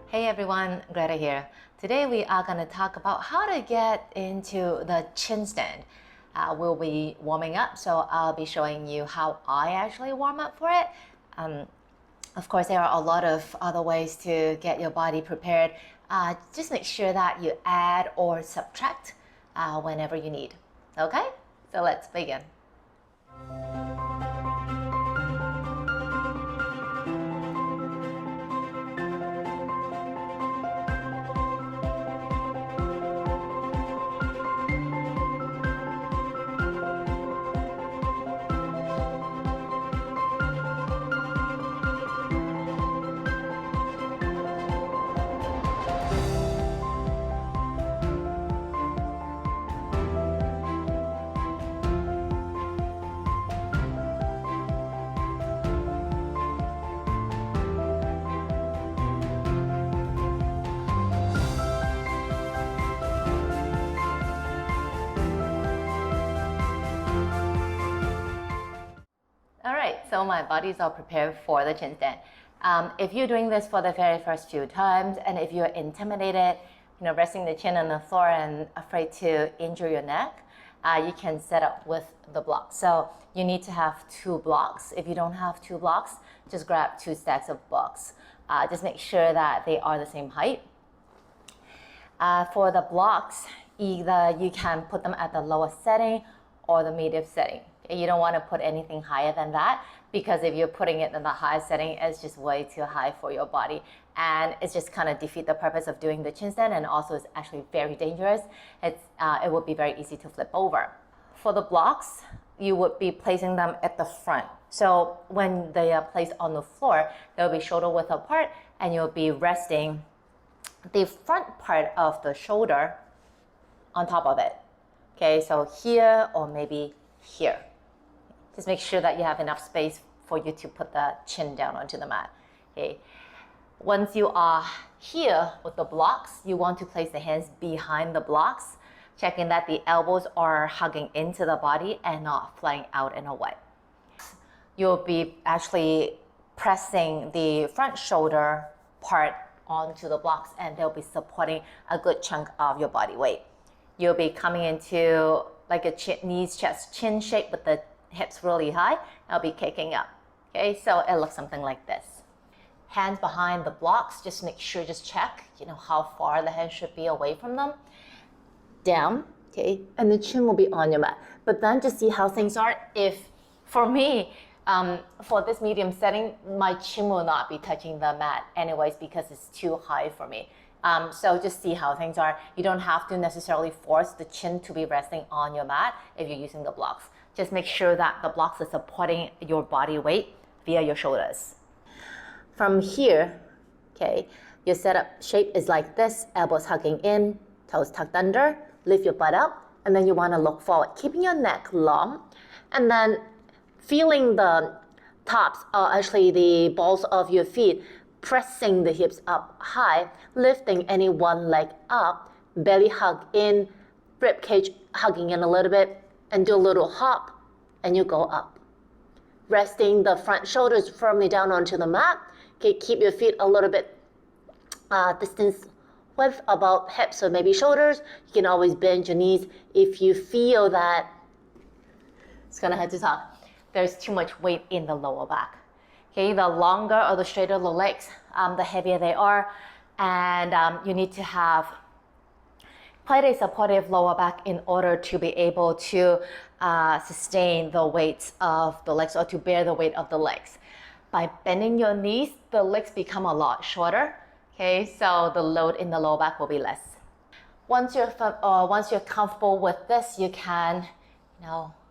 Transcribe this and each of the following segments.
Hey everyone, Greta here. Today we are going to talk about how to get into the chin stand. We'll be warming up, so I'll be showing you how I actually warm up for it. Of course, there are a lot of other ways to get your body prepared. Just make sure that you add or subtract whenever you need. Okay, so let's begin. Alright, so my body's all prepared for the chin stand. If you're doing this for the very first few times, and if you're intimidated, resting the chin on the floor and afraid to injure your neck, you can set up with the blocks. So you need to have 2 blocks. If you don't have 2 blocks, just grab 2 stacks of blocks. Just make sure that they are the same height. For the blocks, either you can put them at the lowest setting or the medium setting. You don't want to put anything higher than that, because if you're putting it in the high setting, it's just way too high for your body, and it's just kind of defeat the purpose of doing the chin stand, and also it's actually very dangerous. It would be very easy to flip over. For the blocks, you would be placing them at the front. So when they are placed on the floor, they'll be shoulder width apart, and you'll be resting the front part of the shoulder on top of it. Okay, so here or maybe here. Just make sure that you have enough space for you to put the chin down onto the mat. Okay. Once you are here with the blocks, you want to place the hands behind the blocks, checking that the elbows are hugging into the body and not flying out and away. You'll be actually pressing the front shoulder part onto the blocks, and they'll be supporting a good chunk of your body weight. You'll be coming into like a knees, chest, chin shape with the hips really high. I'll be kicking up. Okay, so it looks something like this. Hands behind the blocks, just make sure, just check, how far the hands should be away from them. Down, okay, and the chin will be on your mat. But then just see how things are. If, for me, for this medium setting, my chin will not be touching the mat anyways, because it's too high for me. So just see how things are. You don't have to necessarily force the chin to be resting on your mat if you're using the blocks. Just make sure that the blocks are supporting your body weight via your shoulders. From here, okay, your setup shape is like this: elbows hugging in, toes tucked under, lift your butt up, and then you want to look forward, keeping your neck long, and then feeling the tops, or actually the balls of your feet, pressing the hips up high, lifting any one leg up, belly hug in, rib cage hugging in a little bit, and do a little hop, and you go up. Resting the front shoulders firmly down onto the mat. Okay, keep your feet a little bit distance width about hips or maybe shoulders. You can always bend your knees if you feel that, it's gonna have to talk, there's too much weight in the lower back. Okay, the longer or the straighter the legs, the heavier they are, and you need to have quite a supportive lower back in order to be able to sustain the weight of the legs, or to bear the weight of the legs. By bending your knees, the legs become a lot shorter. Okay, so the load in the lower back will be less. Once you're comfortable with this, you can,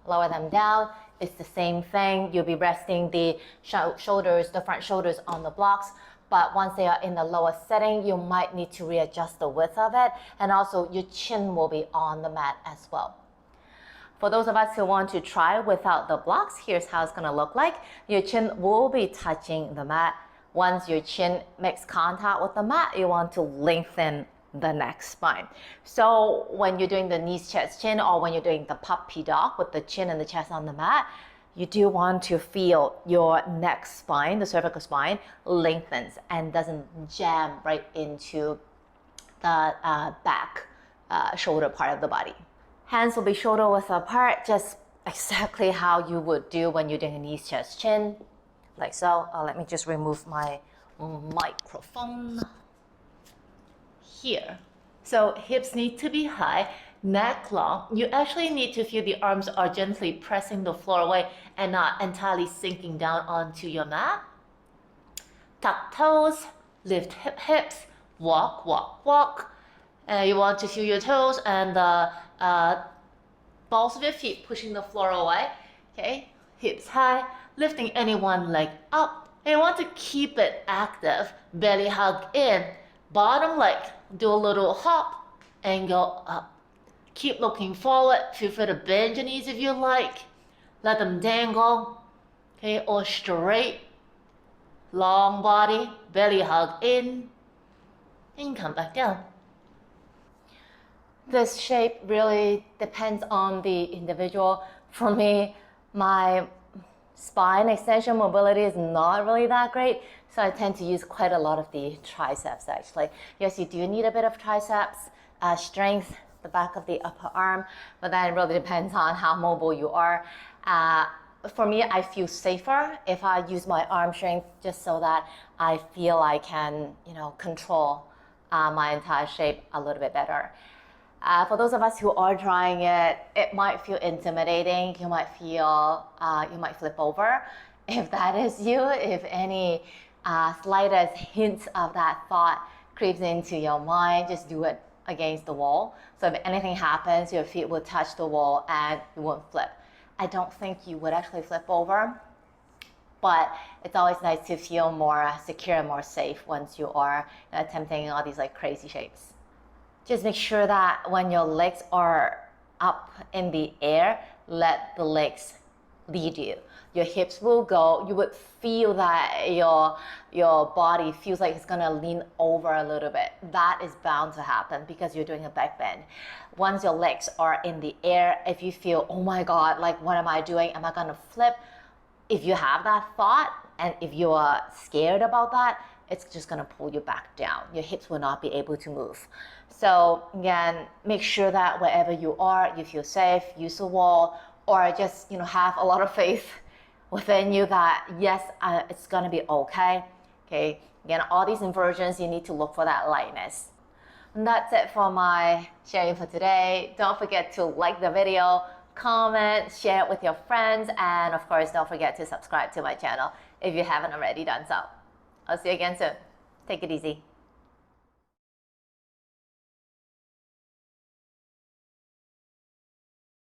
lower them down. It's the same thing. You'll be resting the shoulders, the front shoulders on the blocks. But once they are in the lower setting, you might need to readjust the width of it. And also your chin will be on the mat as well. For those of us who want to try without the blocks, here's how it's going to look like. Your chin will be touching the mat. Once your chin makes contact with the mat, you want to lengthen the neck spine. So when you're doing the knees, chest, chin, or when you're doing the puppy dog with the chin and the chest on the mat, you do want to feel your neck spine, the cervical spine, lengthens and doesn't jam right into the back shoulder part of the body. Hands will be shoulder width apart, just exactly how you would do when you're doing a knees, chest, chin, like so. Let me just remove my microphone here. So hips need to be high, neck long. You actually need to feel the arms are gently pressing the floor away and not entirely sinking down onto your mat. Tuck toes, lift hips, walk, walk, walk. You want to feel your toes and the balls of your feet pushing the floor away. Okay, hips high, lifting any one leg up. And you want to keep it active. Belly hug in, bottom leg, do a little hop and go up. Keep looking forward. Feel free to bend your knees if you like. Let them dangle. Okay, or straight. Long body, belly hug in, and come back down. This shape really depends on the individual. For me, my spine extension mobility is not really that great, so I tend to use quite a lot of the triceps actually. Yes, you do need a bit of triceps strength, the back of the upper arm, but then it really depends on how mobile you are. For me, I feel safer if I use my arm strength just so that I feel I can, control my entire shape a little bit better. For those of us who are trying it, it might feel intimidating. You might feel, you might flip over. If that is you, if any slightest hint of that thought creeps into your mind, just do it against the wall. So if anything happens, your feet will touch the wall and you won't flip. I don't think you would actually flip over, but it's always nice to feel more secure and more safe once you are attempting all these like crazy shapes. Just make sure that when your legs are up in the air, let the legs lead you. Your hips will go. You would feel that your body feels like it's gonna lean over a little bit. That is bound to happen because you're doing a back bend. Once your legs are in the air, if you feel, oh my God, like what am I doing? Am I gonna flip? If you have that thought and if you are scared about that, it's just gonna pull you back down. Your hips will not be able to move. So again, make sure that wherever you are, you feel safe, use a wall, or just have a lot of faith within you that yes, it's gonna be okay. Okay. Again, all these inversions, you need to look for that lightness. And that's it for my sharing for today. Don't forget to like the video, comment, share it with your friends, and of course, don't forget to subscribe to my channel if you haven't already done so. I'll see you again soon. Take it easy.